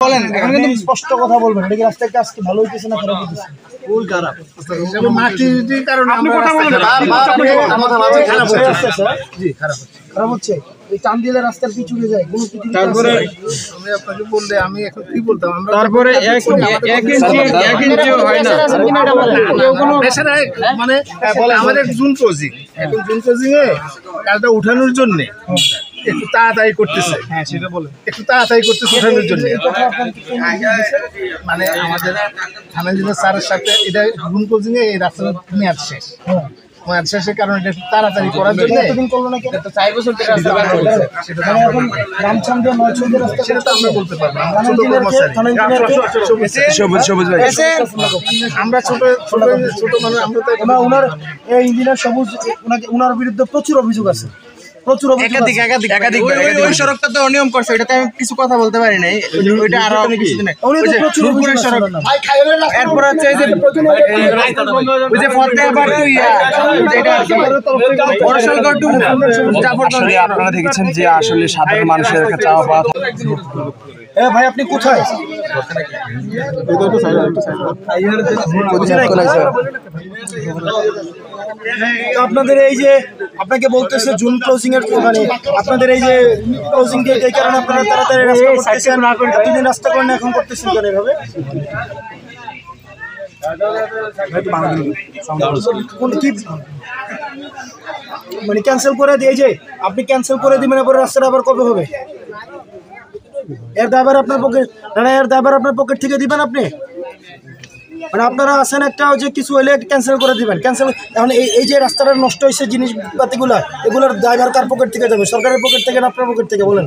বলেন এখন কিন্তু স্পষ্ট কথা বলবেন, এটা কি রাস্তার কাজ কি ভালো হইতেছে না খারাপ হইতেছে? ফুল খারাপ, মাটির কারণে আপনি কথা বলেন, খারাপ হচ্ছে। জি খারাপ হচ্ছে, খারাপ হচ্ছে। এই টান দিলে রাস্তার পিছুড়ে যায় কোনো কিছু। তারপরে আমি আপনাকে বললে আমি এখন কি বলতাম, আমরা তারপরে 1 ইঞ্চি হয় না মানে আমাদের জুন ক্লোজিং, এখন জুন ক্লোজিং এ কাজটা উঠানোর জন্য একটু তাড়াতাড়ি করতেছে। হ্যাঁ সেটা বলেন, একটু তাড়াতাড়ি করতেছে উঠানোর জন্য। মানে আমাদের থানা জেলার স্যারের সাথে এটা জুন ক্লোজিং এ এই রাস্তাটা মেয়াদ শেষ, মেয়াদ শেষের কারণে এটা তাড়াতাড়ি করার জন্য কতদিন করলো না কেন? 4 বছর থেকে রাস্তা বানানো হয়েছে। সেটা তো এখন রামচাঁদ দিয়ে 9 ছুঁয়ে রাস্তা সেটা তো আমরা বলতে পারবো না, আমরা ছোট কর্মচারী, আমরা ছোট মানে আমরা তো ওনার এই ইঞ্জিনিয়ার সবুজ ওনার বিরুদ্ধে প্রচুর অভিযোগ আছে, প্রচুর একাধিক ওই সড়কটা তো অনিয়ম করছে, এটাতে আমি কিছু কথা বলতে পারি নাই। ওইটা আরো কিছুদিন নূরপুরের সড়ক, এরপর হচ্ছে এই যে ওই যে ফতেহাবাদ টু বড়শালগড় টু আসলে আপনারা দেখেছেন যে আসলে সাধারণ মানুষের একটা চাওয়া পাওয়া। ভাই আপনি কোথায়? আপনাদের এই যে আপনাকে বলতেছে জুন ক্লোজিং এর মানে আপনাদের এই যে ক্লোজিং ডেট, এই কারণে আপনারা তাড়াতাড়ি রাস্তা করতেছেন, এতদিন রাস্তা করেন এখন করতেছেন কেন এভাবে? মানে ক্যান্সেল করে দিয়ে, যে আপনি ক্যান্সেল করে দিবেন, এরপরে রাস্তাটা আবার কবে হবে? এর দায়ভার আপনার পকেট, না এর দায়ভার আপনার পকেট থেকে দিবেন আপনি? মানে আপনারা আছেন একটা যে কিছু হইলে ক্যান্সেল করে দিবেন, ক্যান্সেল। এখন এই যে রাস্তাটা নষ্ট হয়েছে জিনিসপাতিগুলো, এগুলোর দায়ভার কার পকেট থেকে যাবে? সরকারের পকেট থেকে না আপনার পকেট থেকে? বলেন।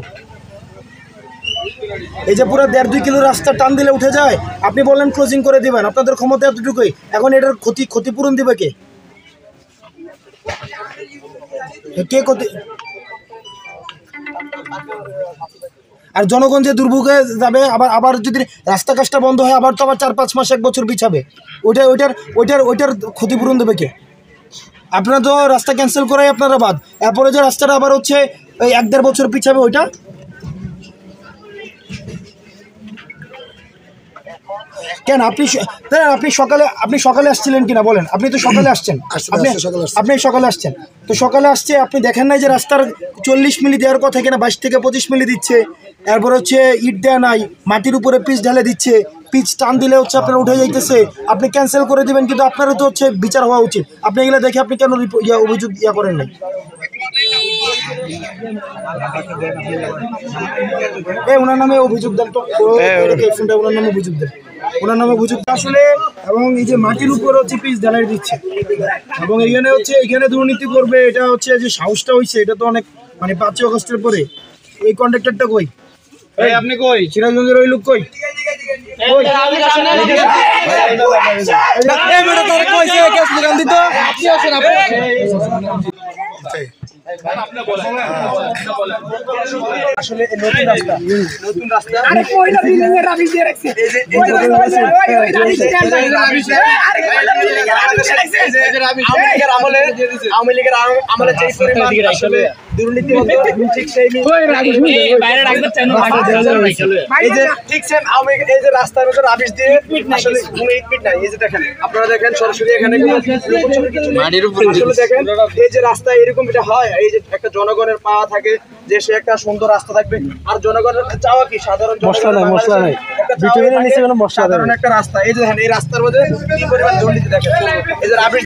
এই যে পুরো 1.5-2 কিলো রাস্তা টান দিলে উঠে যায়, আপনি বললেন ক্লোজিং করে দিবেন, আপনাদের ক্ষমতা এতটুকুই। এখন এটার ক্ষতিপূরণ দিবে কে? কে ক্ষতি? আর জনগণ যে দুর্ভোগে যাবে, আবার যদি রাস্তা কাজটা বন্ধ হয়, আবার তো আবার 4-5 মাস 1 বছর পিছাবে। ওইটার ক্ষতিপূরণ দেবে কে? আপনারা তো রাস্তা ক্যান্সেল করাই আপনারা বাদ, এরপরে যে রাস্তাটা আবার হচ্ছে ওই 1-1.5 বছর পিছাবে, ওইটা কেন? আপনি সকালে আসছিলেন কিনা বলেন? আপনি তো সকালে আসছেন, আপনি সকালে আসছেন তো সকালে আসছে, আপনি দেখেন নাই যে রাস্তার 40 মিলি দেওয়ার কথা কিনা 22 থেকে 25 মিলি দিচ্ছে। এরপর হচ্ছে ইট দেওয়া নাই, মাটির উপরে পিচ ঢালে দিচ্ছে, পিচ টান দিলে হচ্ছে আপনার উঠে যাইতেছে, আপনি ক্যান্সেল করে দিবেন। কিন্তু আপনারও তো হচ্ছে বিচার হওয়া উচিত। আপনি এগুলো দেখে আপনি কেন অভিযোগ করেন নাই? ওনার নামে অভিযোগ দেন তো, ওনার নামে অভিযোগ দেন, ওনার নামে অভিযোগ আসলে। এবং এই যে মাটির উপর হচ্ছে পিচ ঢালাই দিচ্ছে, এবং এখানে দুর্নীতি করবে, এটা হচ্ছে যে সাহসটা হয়েছে, এটা তো অনেক মানে 5 আগস্টের পরে। এই কন্ট্রাক্টরটা কই? আপনি কই? সিরাজগঞ্জের ওই লোক কই? আসলে নতুন রাস্তা আওয়ামী লীগের আমলে যে পরিমাণ আসলে দুর্নীতি হতো, ঠিক সেই এই যে ঠিক সেম আওয়ামী লীগ এই যে রাস্তার মধ্যে রাবিশ দিয়ে আসলে কোনো ইটমিট নাই। এই যে দেখেন, আপনারা দেখেন সরাসরি এখানে আসলে দেখেন এই যে রাস্তা এরকম এটা হয়, এই যে একটা জনগণের পাওয়া থাকে যে সে একটা সুন্দর রাস্তা থাকবে, আর জনগণের চাওয়া কি সাধারণ মশলা নাই একটা রাস্তা। এই যে দেখেন এই রাস্তার মধ্যে কি পরিমাণ দুর্নীতি দেখেন, এই যে রাবিশ